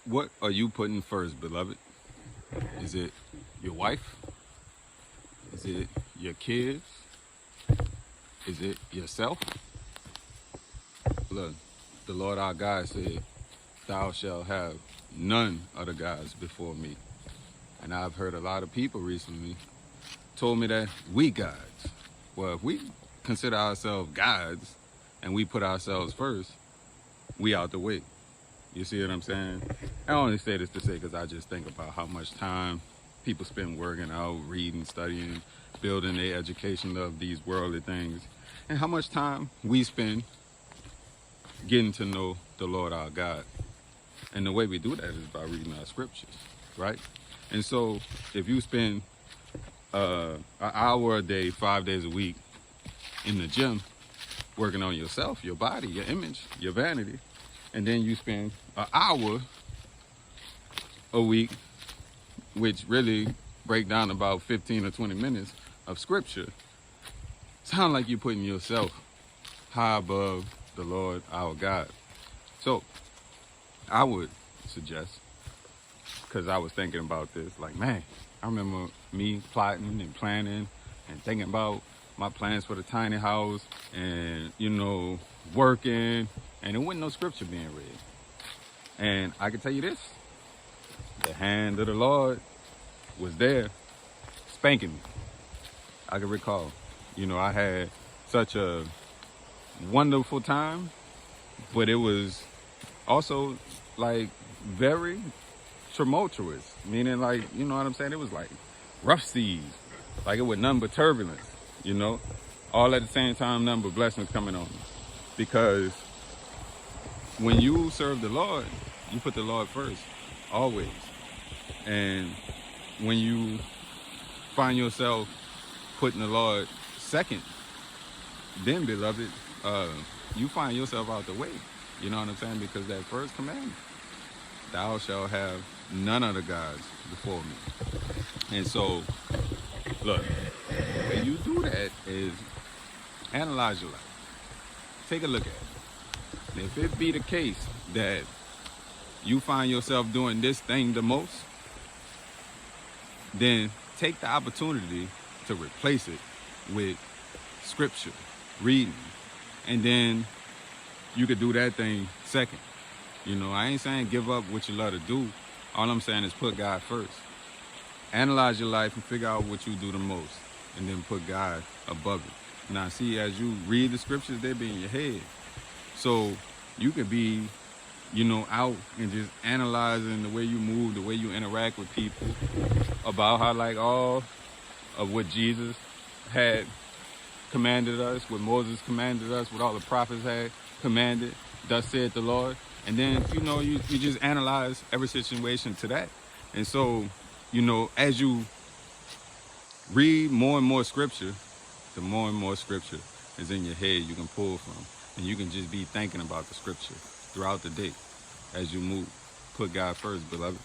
What are you putting first, beloved? Is it your wife? Is it your kids? Is it yourself? Look, the Lord our God said, "Thou shalt have none other gods before me." And I've heard a lot of people recently told me that we gods. Well, if we consider ourselves gods and we put ourselves first, we out the way. You see what I'm saying? I only say this to say because I just think about how much time people spend working out, reading, studying, building their education of these worldly things, and how much time we spend getting to know the Lord our God. And the way we do that is by reading our scriptures, right? And so if you spend an hour a day, 5 days a week in the gym, working on yourself, your body, your image, your vanity, and then you spend an hour a week, which really break down about 15 or 20 minutes of scripture, sound like you're putting yourself high above the Lord our God. So I would suggest, because I was thinking about this, like, man, I remember me plotting and planning and thinking about my plans for the tiny house and, working, and there wasn't no scripture being read. And I can tell you this, the hand of the Lord was there spanking me. I can recall, I had such a wonderful time, but it was also like very tumultuous, meaning like, you know what I'm saying? It was like rough seas, like it was nothing but turbulence, all at the same time, nothing but blessings coming on me. Because when you serve the Lord, you put the Lord first, always. And when you find yourself putting the Lord second, then, beloved, you find yourself out the way. You know what I'm saying? Because that first commandment, thou shalt have none other gods before me. And so, look, the way you do that is analyze your life. Take a look at it. And if it be the case that you find yourself doing this thing the most, then take the opportunity to replace it with scripture, reading, and then you could do that thing second. I ain't saying give up what you love to do. All I'm saying is put God first. Analyze your life and figure out what you do the most, and then put God above it. Now, see, as you read the scriptures, they be in your head. So you could be, out and just analyzing the way you move, the way you interact with people, about how like all of what Jesus had commanded us, what Moses commanded us, what all the prophets had commanded, thus said the Lord. And then, you just analyze every situation to that. And so, as you read more and more scripture, the more and more scripture is in your head you can pull from. And you can just be thinking about the scripture throughout the day as you move. Put God first, beloved.